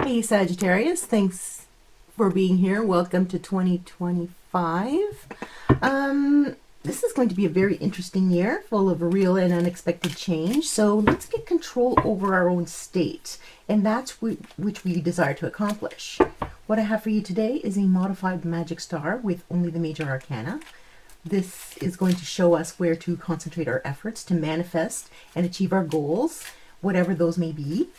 Hey Sagittarius, thanks for being here. Welcome to 2025. This is going to be a very interesting year, full of real and unexpected change. So let's get control over our own state, and that's which we desire to accomplish. What I have for you today is a modified magic star with only the major arcana. This is going to show us where to concentrate our efforts to manifest and achieve our goals, whatever those may be.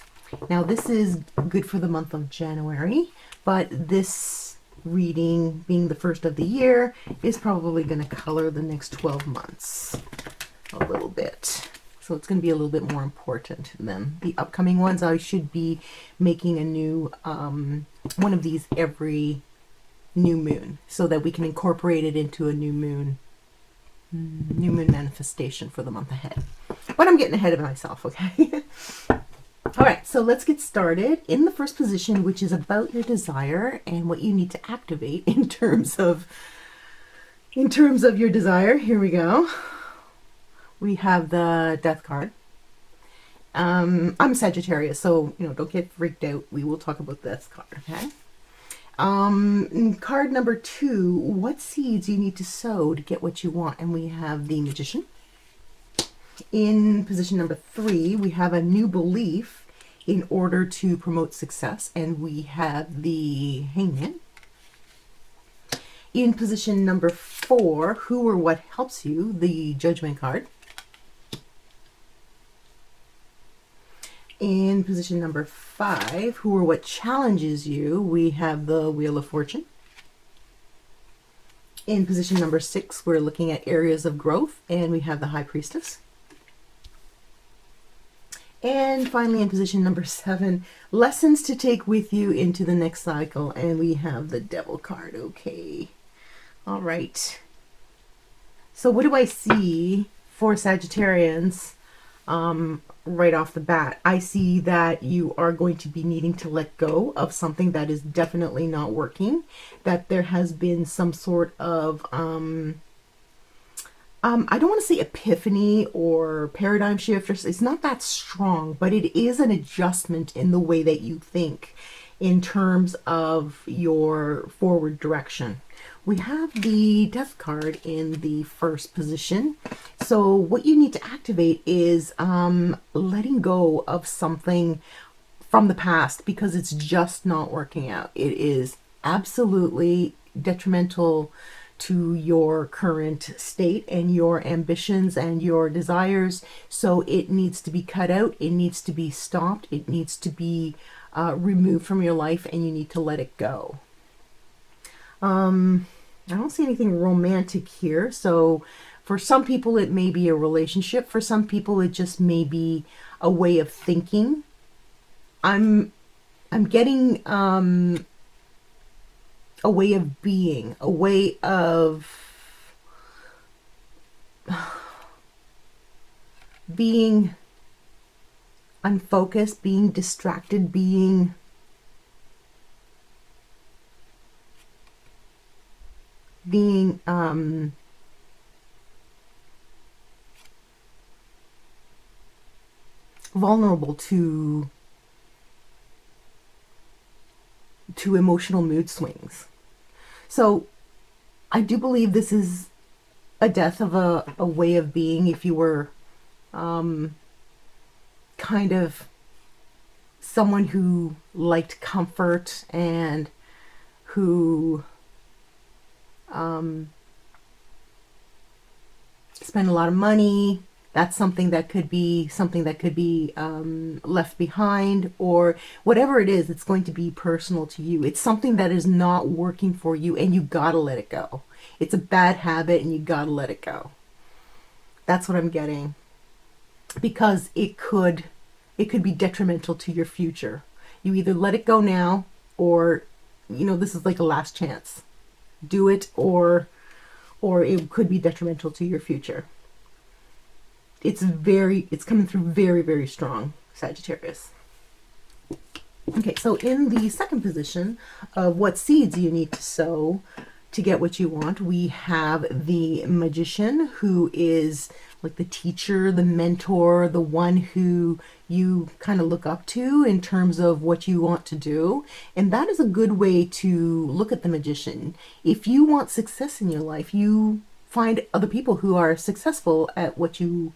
Now, this is good for the month of January, but this reading, being the first of the year, is probably going to color the next 12 months a little bit. So it's going to be a little bit more important than the upcoming ones. I should be making a new one of these every new moon so that we can incorporate it into a new moon manifestation for the month ahead. But I'm getting ahead of myself, okay? All right, so let's get started. In the first position, which is about your desire and what you need to activate in terms of your desire. Here we go. We have the Death card. I'm Sagittarius, so don't get freaked out. We will talk about this card, okay? Card number 2, what seeds you need to sow to get what you want, and we have the Magician. In position number 3, we have a new belief in order to promote success, and we have the Hangman. In position number 4, who or what helps you, the Judgment card. In position number 5, who or what challenges you, we have the Wheel of Fortune. In position number 6, we're looking at areas of growth, and we have the High Priestess. And finally, in position number 7, lessons to take with you into the next cycle. And we have the Devil card. Okay. All right. So what do I see for Sagittarians right off the bat? I see that you are going to be needing to let go of something that is definitely not working. That there has been some sort of I don't want to say epiphany or paradigm shift. It's not that strong, but it is an adjustment in the way that you think in terms of your forward direction. We have the Death card in the first position. So what you need to activate is letting go of something from the past because it's just not working out. It is absolutely detrimental to your current state and your ambitions and your desires. So it needs to be cut out. It needs to be stopped. It needs to be removed from your life, and you need to let it go. I don't see anything romantic here. So for some people, it may be a relationship. For some people, it just may be a way of thinking. I'm getting a way of being, a way of being unfocused, being distracted, being vulnerable to emotional mood swings. So I do believe this is a death of a way of being. If you were kind of someone who liked comfort and who spent a lot of money, that's something that could be left behind, or whatever it is, it's going to be personal to you. It's something that is not working for you, and you gotta let it go. It's a bad habit, and you gotta let it go. That's what I'm getting, because it could be detrimental to your future. You either let it go now, or this is like a last chance. Do it, or it could be detrimental to your future. It's coming through very, very strong, Sagittarius. Okay, so in the second position of what seeds you need to sow, to get what you want. We have the magician, who is like the teacher, the mentor, the one who you kind of look up to in terms of what you want to do. And that is a good way to look at the magician. If you want success in your life, you find other people who are successful at what you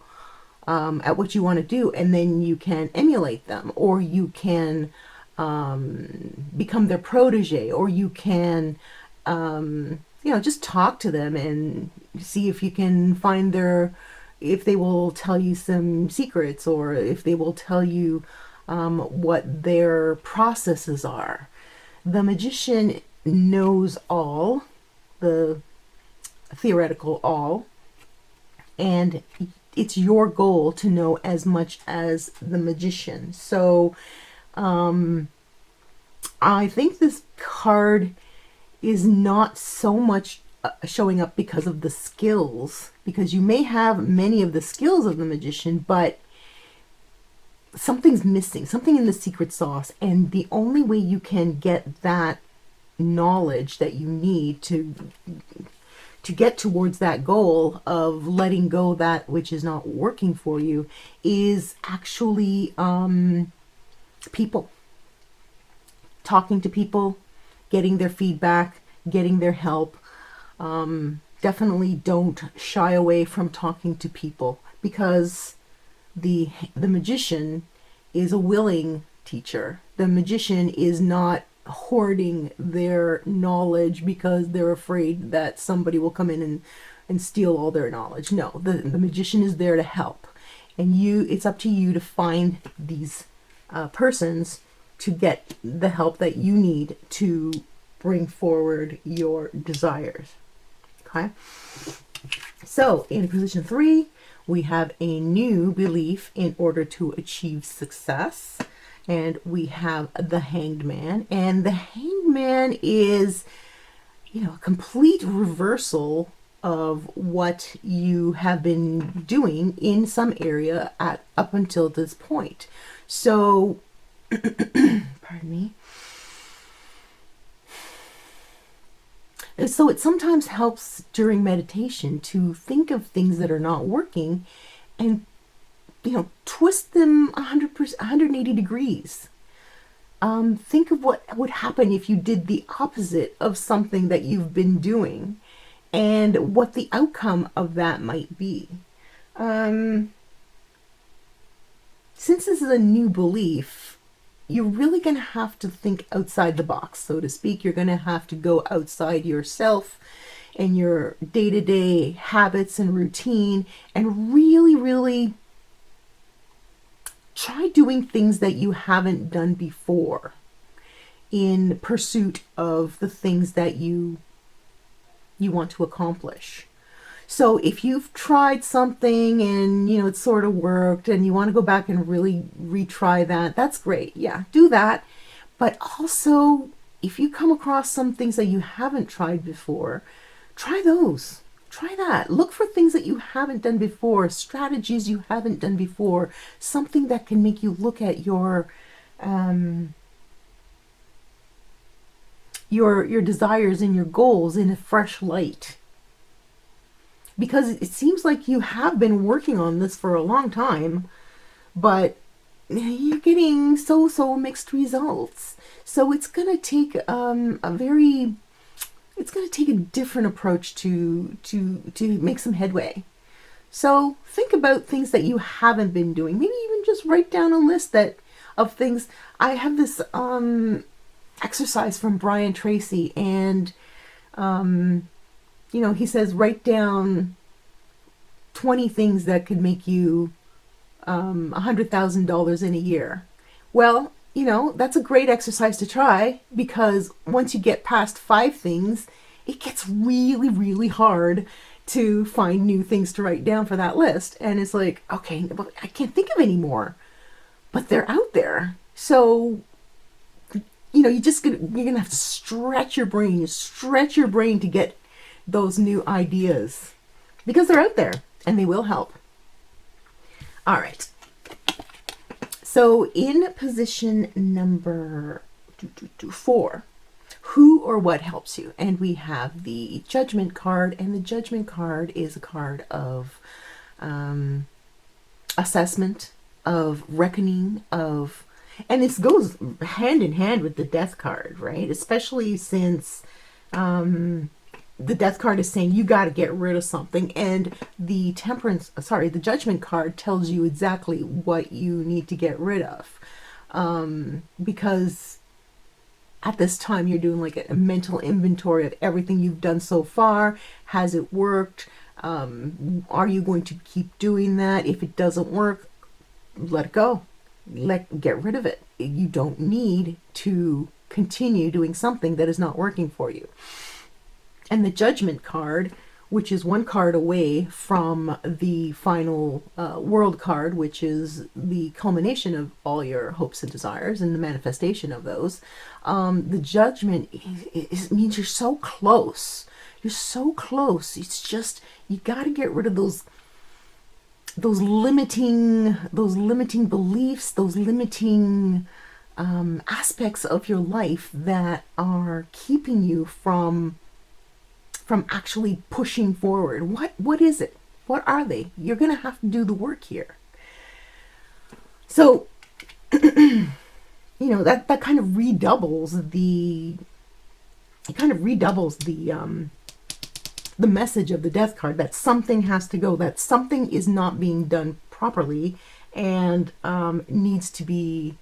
want to do, and then you can emulate them, or you can become their protege, or you can just talk to them and see if you can find if they will tell you some secrets, or if they will tell you what their processes are. The magician knows all, the theoretical all, and it's your goal to know as much as the magician. So I think this card is not so much showing up because of the skills, because you may have many of the skills of the magician, but something's missing, something in the secret sauce. And the only way you can get that knowledge that you need to get towards that goal of letting go that which is not working for you is actually people. Talking to people, getting their feedback, getting their help. Definitely don't shy away from talking to people, because the magician is a willing teacher. The magician is not hoarding their knowledge because they're afraid that somebody will come in and steal all their knowledge. No, the magician is there to help. And it's up to you to find these persons to get the help that you need to bring forward your desires. Okay? So in position 3, we have a new belief in order to achieve success. And we have the Hanged Man. And the Hanged Man is, a complete reversal of what you have been doing in some area up until this point. So, pardon me. So it sometimes helps during meditation to think of things that are not working and twist them 180 degrees. Think of what would happen if you did the opposite of something that you've been doing, and what the outcome of that might be. Since this is a new belief, you're really going to have to think outside the box, so to speak. You're going to have to go outside yourself and your day-to-day habits and routine, and really, really try doing things that you haven't done before in pursuit of the things that you want to accomplish. So if you've tried something and it sort of worked and you want to go back and really retry that, that's great. Yeah, do that. But also, if you come across some things that you haven't tried before, try those. Try that. Look for things that you haven't done before, strategies you haven't done before, something that can make you look at your desires and your goals in a fresh light. Because it seems like you have been working on this for a long time, but you're getting so mixed results. So it's going to take it's going to take a different approach to make some headway. So think about things that you haven't been doing. Maybe even just write down a list of things. I have this exercise from Brian Tracy, and he says write down 20 things that could make you $100,000 in a year. Well, that's a great exercise to try, because once you get past 5 things, it gets really, really hard to find new things to write down for that list. And it's like, okay, I can't think of any more, but they're out there. So, you're going to have to stretch your brain to get those new ideas, because they're out there and they will help. All right. So in position number 4, who or what helps you. And we have the Judgment card, and the Judgment card is a card of assessment, of reckoning, of, and this goes hand in hand with the Death card, right? Especially since the Death card is saying you got to get rid of something, and the the Judgment card tells you exactly what you need to get rid of, because at this time you're doing like a mental inventory of everything you've done so far. Has it worked? Are you going to keep doing that? If it doesn't work, let it go. Get rid of it. You don't need to continue doing something that is not working for you. And the Judgment card, which is one card away from the final World card, which is the culmination of all your hopes and desires and the manifestation of those. The Judgment means you're so close. You're so close. It's just, you got to get rid of those limiting beliefs, those limiting aspects of your life that are keeping you from actually pushing forward. What is it? What are they? You're going to have to do the work here. So, that kind of redoubles the message of the Death card, that something has to go, that something is not being done properly and needs to be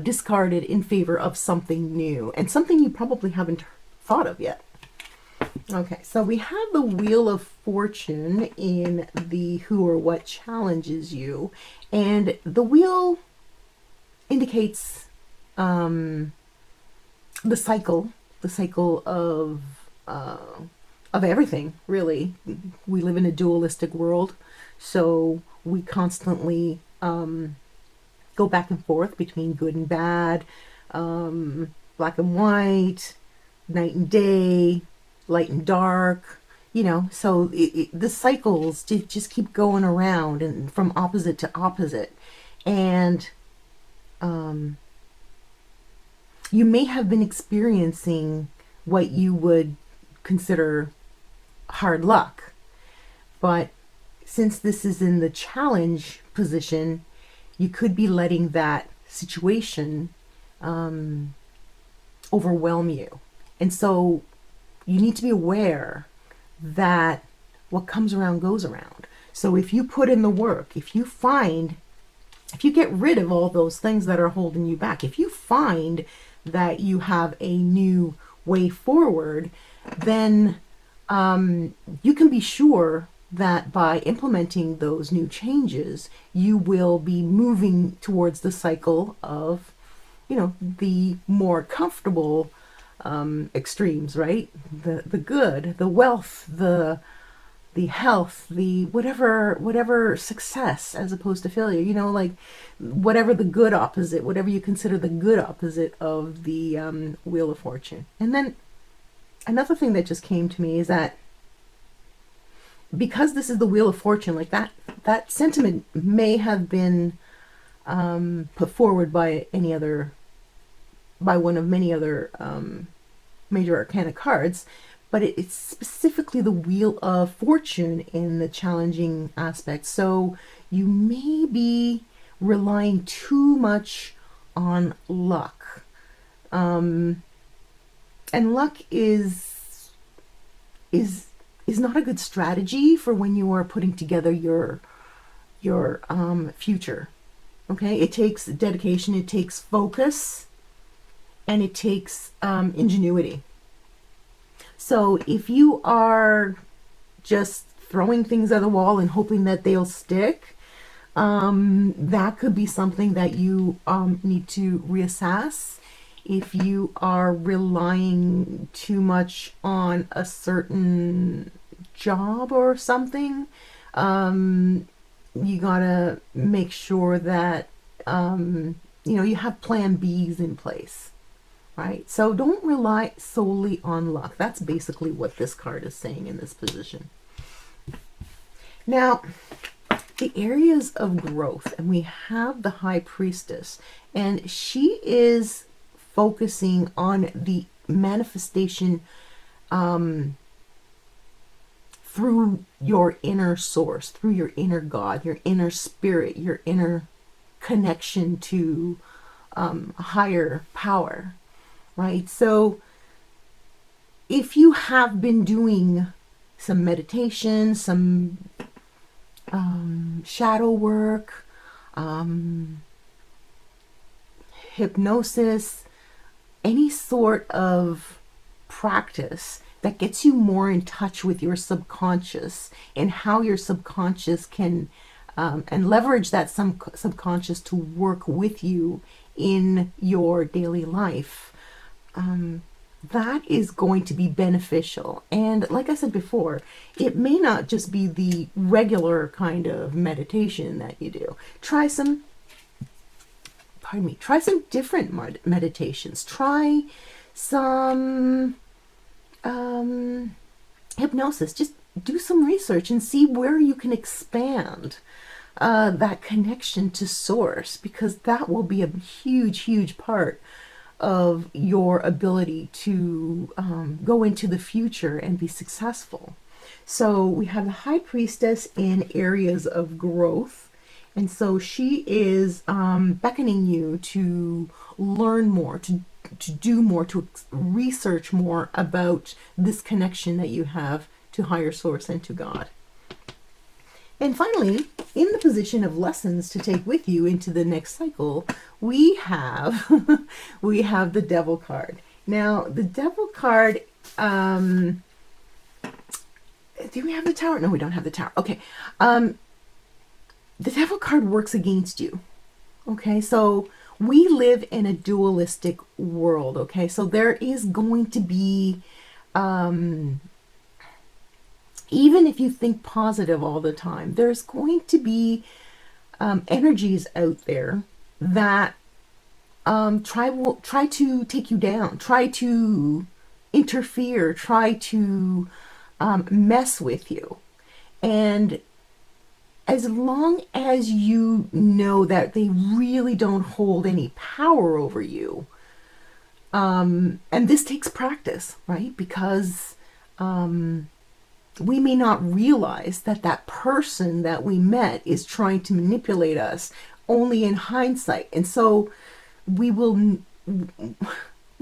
discarded in favor of something new, and something you probably haven't thought of yet. Okay, so we have the Wheel of Fortune in the who or what challenges you, and the wheel indicates the cycle of everything, really. We live in a dualistic world, so we constantly go back and forth between good and bad, black and white, night and day, light and dark, so the cycles just keep going around and from opposite to opposite. And you may have been experiencing what you would consider hard luck, but since this is in the challenge position, you could be letting that situation overwhelm you. And so you need to be aware that what comes around goes around. So if you put in the work, if you get rid of all those things that are holding you back, if you find that you have a new way forward, then you can be sure that by implementing those new changes, you will be moving towards the cycle of, the more comfortable extremes, right? The good, the wealth, the health, the whatever success as opposed to failure, like whatever the good opposite, whatever you consider the good opposite of the Wheel of Fortune. And then another thing that just came to me is that because this is the Wheel of Fortune, like that sentiment may have been put forward by one of many other major arcana cards, but it's specifically the Wheel of Fortune in the challenging aspect. So you may be relying too much on luck. And luck is not a good strategy for when you are putting together your future. Okay, it takes dedication, it takes focus, and it takes ingenuity. So if you are just throwing things at the wall and hoping that they'll stick, that could be something that you need to reassess. If you are relying too much on a certain job or something, you gotta make sure that you have plan Bs in place, right? So don't rely solely on luck. That's basically what this card is saying in this position. Now, the areas of growth, and we have the High Priestess, and she is focusing on the manifestation through your inner source, through your inner God, your inner spirit, your inner connection to a higher power, right? So if you have been doing some meditation, some shadow work, hypnosis, any sort of practice that gets you more in touch with your subconscious and how your subconscious can and leverage that subconscious to work with you in your daily life, that is going to be beneficial. And like I said before, it may not just be the regular kind of meditation that you do. Try some different meditations. Try some hypnosis. Just do some research and see where you can expand that connection to source, because that will be a huge part of your ability to go into the future and be successful. So we have the High Priestess in areas of growth. And so she is beckoning you to learn more, to do more, to research more about this connection that you have to higher source and to God. And finally, in the position of lessons to take with you into the next cycle, we have the Devil card. Now, the Devil card, do we have the Tower? No, we don't have the Tower. Okay. The Devil card works against you. Okay, so we live in a dualistic world. Okay, so there is going to be, even if you think positive all the time, there's going to be energies out there that try to take you down, try to interfere, try to mess with you. And as long as you know that they really don't hold any power over you, and this takes practice, right? Because we may not realize that that person that we met is trying to manipulate us only in hindsight. And so we will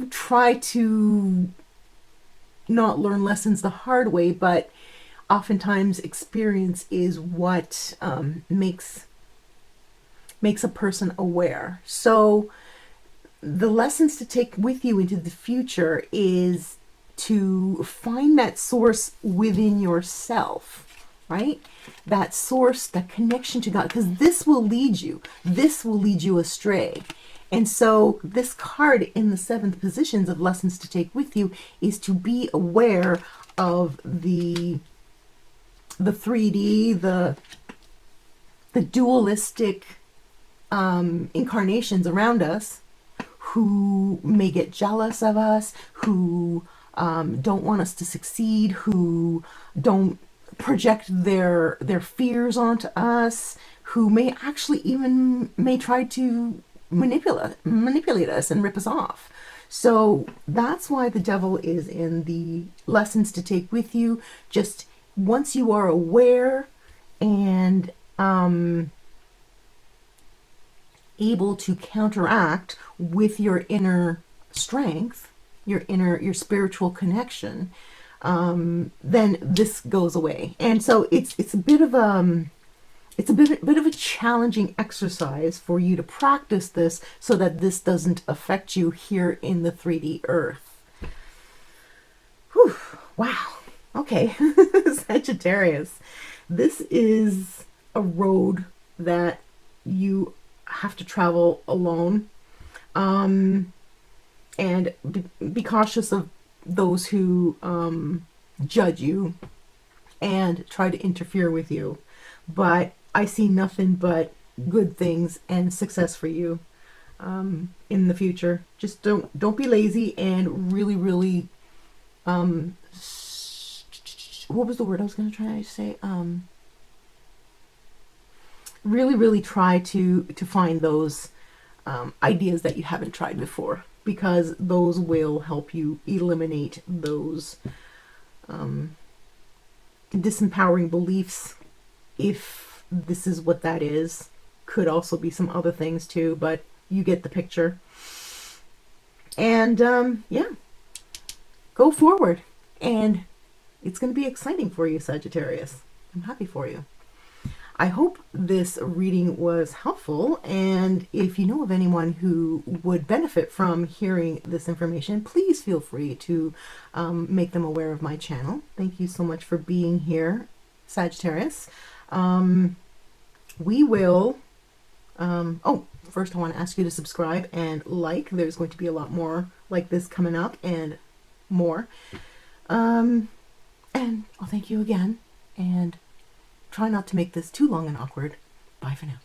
try to not learn lessons the hard way, but oftentimes experience is what makes a person aware. So the lessons to take with you into the future is to find that source within yourself, right? That source, that connection to God, because this will lead you astray. And so this card in the 7th positions of lessons to take with you is to be aware of the 3D, the dualistic incarnations around us who may get jealous of us, who don't want us to succeed, who don't project their fears onto us, who may actually even try to manipulate us and rip us off. So that's why the Devil is in the lessons to take with you. Just once you are aware and able to counteract with your inner strength, your spiritual connection, then this goes away. And so it's a bit of a challenging exercise for you to practice this so that this doesn't affect you here in the 3D earth. Whew, wow. Okay, Sagittarius, this is a road that you have to travel alone. And be cautious of those who judge you and try to interfere with you. But I see nothing but good things and success for you in the future. Just don't be lazy and really what was the word I was going to try to say? Really try to find those ideas that you haven't tried before, because those will help you eliminate those disempowering beliefs, if this is what that is. Could also be some other things too, but you get the picture. And yeah, go forward, and it's going to be exciting for you, Sagittarius. I'm happy for you. I hope this reading was helpful, and if you know of anyone who would benefit from hearing this information, please feel free to make them aware of my channel. Thank you so much for being here, Sagittarius. We will... oh, first I want to ask you to subscribe and like. There's going to be a lot more like this coming up, and more. And I'll thank you again, and try not to make this too long and awkward. Bye for now.